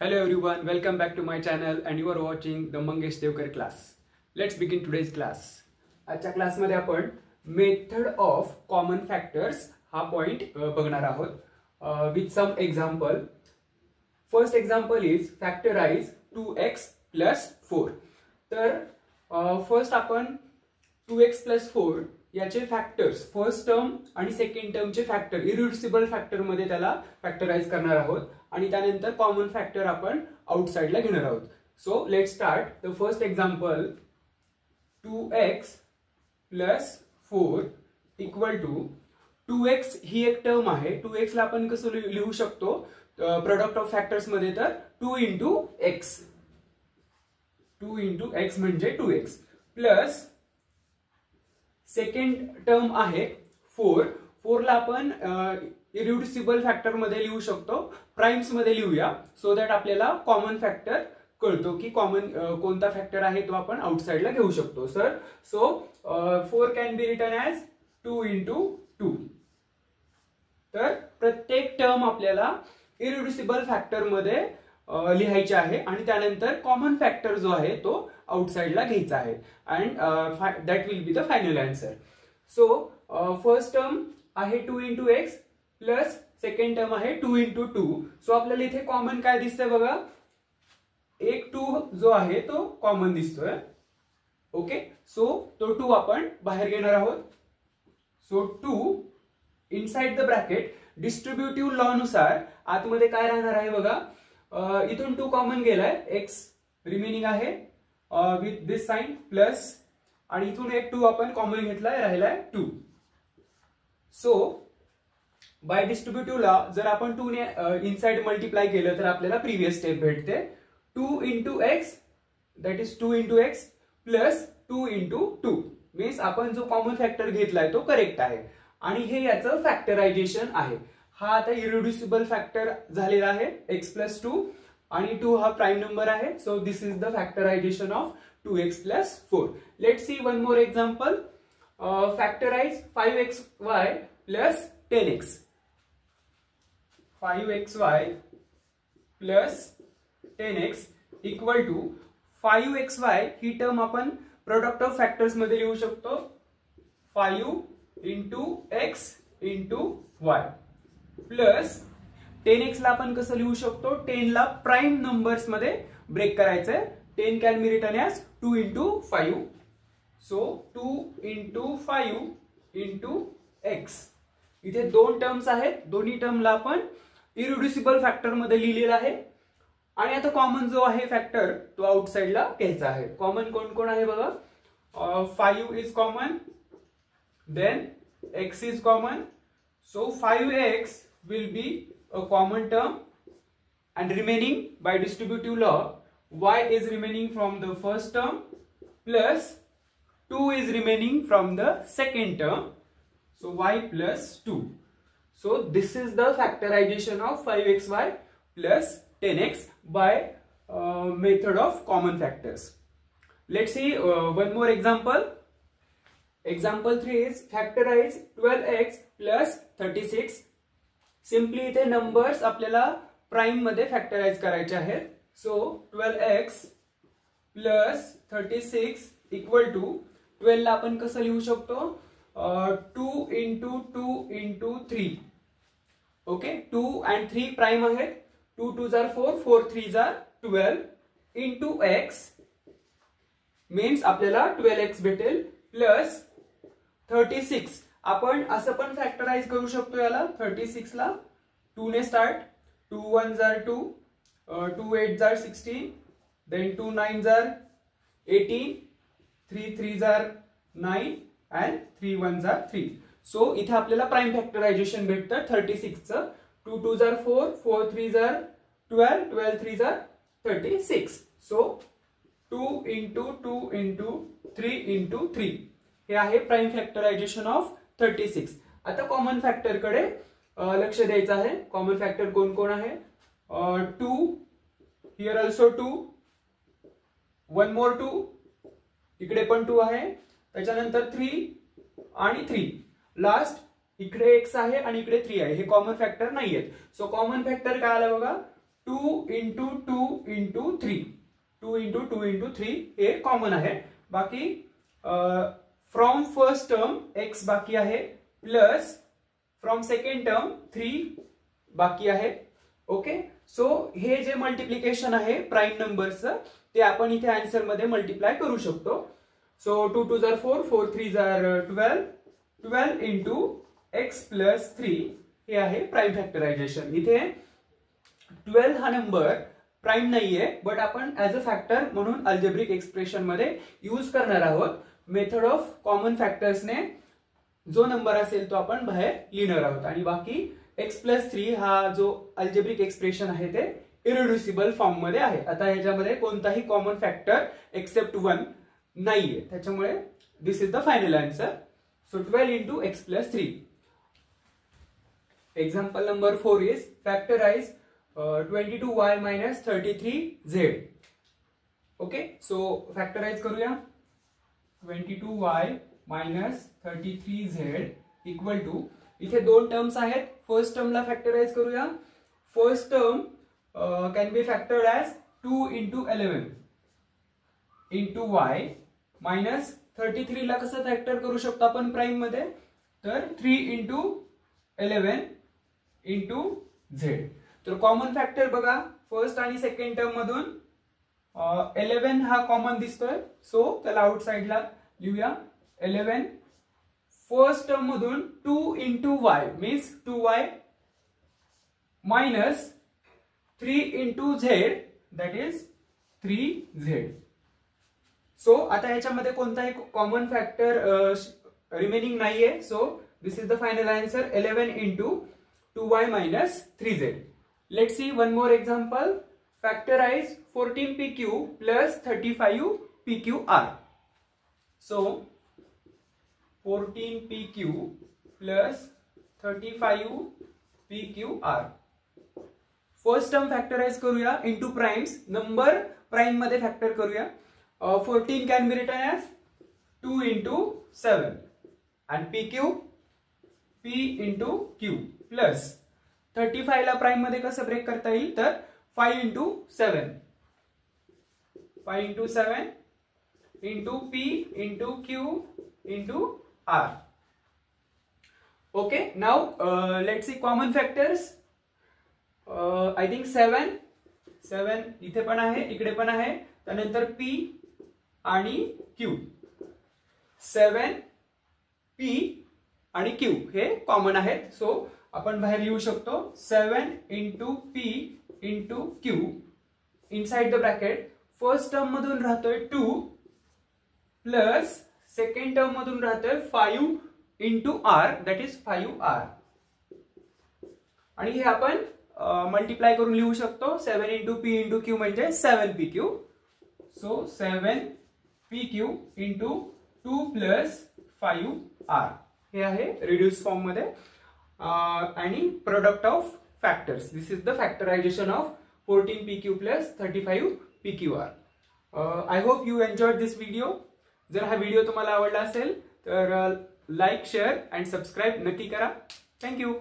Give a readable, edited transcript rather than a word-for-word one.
Hello everyone, welcome back to my channel and you are watching the Mangesh Devkar class. Let's begin today's class. आजच्या क्लासमध्ये आपण method of common factors हा point बघणार आहोत with some example. First example is factorise 2x plus 4. तर first आपण 2x plus 4 याचे factors first term आणि सेकंड टर्मचे फॅक्टर इरिड्युसिबल फॅक्टर मध्ये त्याला फॅक्टराइज करणार आहोत आणि त्यानंतर कॉमन फॅक्टर आपण आउटसाइडला घेणार आहोत. So let start. The first example 2x plus 4 equal to 2x ही एक टर्म आहे. 2x ला आपण कसं लिहू शकतो प्रोडक्ट ऑफ फॅक्टर्स मध्ये, तर 2 into x. 2 into x म्हणजे 2x प्लस सेकंड टर्म आहे 4. 4 ला आपण इरिड्युसिबल फॅक्टर मध्ये लिहू शकतो, प्राइम्स मध्ये लिहूया सो दॅट आपल्याला कॉमन फॅक्टर कळतो की कॉमन कोणता फॅक्टर आहे तो आपण आउटसाइडला घेऊ शकतो. So 4 can be written as 2 into 2. तर प्रत्येक टर्म आपल्याला इरिड्युसिबल फॅक्टर मध्ये लिहायचे आहे आणि त्यानंतर कॉमन फॅक्टर जो आहे तो आउटसाइडला घ्यायचा आहे and that will be the final answer. So first term आहे 2 into x plus second term आहे 2 into 2. सो आपल्याला इथे कॉमन काय दिसतंय बघा, एक 2 जो आहे तो कॉमन दिसतोय. ओके, सो तो 2 आपण बाहेर घेणार आहोत. So 2 inside the bracket distributive law नुसार आतमध्ये काय राहणार आहे बघा, इथून 2 कॉमन गेलाय, x रिमेनिंग आहे विथ दिस साइन प्लस आणि इथून एक 2 आपण कॉमन घेतलाय, राहिलाय 2. सो बाय डिस्ट्रीब्युटिव्ह लॉ जर आपण 2 ने इनसाइड मल्टिप्लाय केलं तर आपल्याला प्रीवियस स्टेप भेटते. 2 into x that is 2 into x plus 2 into 2 means आपण जो कॉमन फॅक्टर घेतलाय तो करेक्ट आहे आणि हे याचं फॅक्टरायझेशन आहे. हा आता इरिड्युसिबल फॅक्टर झालेला आहे x plus 2 आणि 2 हा प्राइम नंबर आहे. So this is the factorisation of 2x plus 4. Let's see one more example. Factorise 5xy plus 10x. 5xy plus 10x equal to 5xy ही टर्म आपण प्रोडक्ट ऑफ फॅक्टर्स मध्ये लिहू शकतो. 5 into x into y plus 10x ला आपण कसं लिहू शकतो, 10 ला प्राइम नंबर्स मध्ये ब्रेक करायचंय. 10 can be written as 2 into 5. So 2 into 5 into x. इथे दोन टर्म्स आहेत, दोन्ही टर्मला आपण इरिड्युसिबल फॅक्टर मध्ये लिहिलेला आहे आणि आता कॉमन जो आहे फॅक्टर तो आउटसाइडला घ्यायचा आहे. कॉमन कोण कोण आहे बघा, 5 is common, then x is common. So 5x will be a common term and remaining by distributive law y is remaining from the first term plus 2 is remaining from the second term. So y plus 2. So this is the factorization of 5xy plus 10x by method of common factors. Let's see one more example. Example 3 is factorize 12x plus 36. Simply इथे numbers आपल्याला prime मध्ये factorise करायचे आहेत. So 12x plus 36 equal to 12 ला आपण कसं लिहू शकतो, 2 into 2 into 3. Okay, 2 and 3 prime आहेत. 2 2s are 4, 4 3s are 12 into x means आपल्याला 12x भेटेल प्लस 36. आपण असं पण फॅक्टराइज करू शकतो याला. 36 ला 2 ने start, 2 1s are 2, 2 8s are 16, then 2 9s are 18, 3 3s are 9 and 3 1s are 3. So इथे आपल्याला प्राइम फॅक्टरायझेशन भेटतं 36 चं. 2 2s are 4, 4 3s are 12, 12 3s are 36. So 2 into 2 into 3 into 3 हे आहे प्राइम फॅक्टरायझेशन ऑफ 36. आता कॉमन फॅक्टर कडे लक्ष द्यायचं आहे. कॉमन फॅक्टर कोण कोण आहे, 2 हिअर ऑल्सो 2, 1 मोर 2, इकडे पण 2 आहे, त्याच्यानंतर 3 आणि 3, लास्ट इकडे x आहे आणि इकडे 3 आहे. हे कॉमन फॅक्टर नाहीयेत. सो कॉमन फॅक्टर काय आला बघा, 2 इंटू 2 इंटू 3, 2 इंटू 2 इंटू 3 हे कॉमन आहे. बाकी फ्रॉम फर्स्ट टर्म x बाकी आहे प्लस फ्रॉम सेकंड टर्म 3 बाकी आहे. ओके, सो हे जे मल्टिप्लिकेशन आहे प्राईम नंबरचं ते आपण इथे आन्सर मध्ये मल्टिप्लाय करू शकतो. सो 2 2 जार 4, 4 3 जार 12, 12 इंटू x प्लस 3 हे आहे प्राईम फॅक्टरायझेशन. इथे 12 हा नंबर प्राईम नाहीये, बट आपण ऍज अ फॅक्टर म्हणून अल्जेब्रिक एक्सप्रेशन मध्ये यूज करणार आहोत. मेथड ऑफ कॉमन फॅक्टर्सने जो नंबर असेल तो आपण बाहेर लिहिणार आहोत. आणि बाकी x प्लस 3 हा जो अल्जेब्रिक एक्सप्रेशन आहे ते इरेड्युसिबल फॉर्म मध्ये आहे. आता ह्याच्यामध्ये कोणताही कॉमन फॅक्टर एक्सेप्ट 1 नाहीये, त्याच्यामुळे this is the final answer. So 12 into x plus 3. Example number 4 is factorise 22y minus 33z. Okay, so factorise करूया. 22y minus 33z equal to, इथे दोन टर्म्स आहेत. फर्स्ट टर्मला फॅक्टराइज करूया. First term can be factored as 2 into 11 into y minus 33 ला कसं factor करू शकतो आपण प्राईम मध्ये, तर 3 इंटू 11 इंटू z. तर कॉमन फॅक्टर बघा फर्स्ट आणि सेकंड टर्म मधून 11 हा कॉमन दिसतोय, सो त्याला आउटसाइडला लिहूया. 11 फर्स्ट टर्म मधून 2 into y means 2y minus 3 into z that is 3z. So आता ह्याच्यामध्ये कोणताही कॉमन फॅक्टर रिमेनिंग नाहीये, so this is the final answer 11 into 2y minus 3z. Let's see one more example. Factorize 14pq plus 35pqr. So 14pq plus 35pqr. First term factorise करूया into primes. Number prime मध्ये factor करूया. 14 can be written as 2 इंटू 7 and pq p into q plus 35 ला prime मध्ये कसं break करता येईल, तर 5 into 7, 5 into 7 into p into q into r. Okay, now let's see common factors. I think 7 इथे पण आहे, इकडे पण आहे, त्यानंतर p आणि q. 7 p आणि q हे कॉमन आहेत, सो आपण बाहेर लिहू शकतो 7 into p into q inside the bracket. First term मधून राहतोय 2 प्लस सेकंड टर्म मधून राहतोय 5 into r that is 5r. आणि हे आपण मल्टिप्लाय करून लिहू शकतो. 7 इंटू p इंटू q म्हणजे 7pq. So 7pq into 2 plus 5r हे आहे रिड्यूस फॉर्म मध्ये. आणि product of factors, this is the factorisation of 14pq plus 35pqr. I hope you enjoyed this video. जर हा व्हिडिओ तुम्हाला आवडला असेल तर लाईक, शेअर अँड सबस्क्राईब नक्की करा. थँक्यू.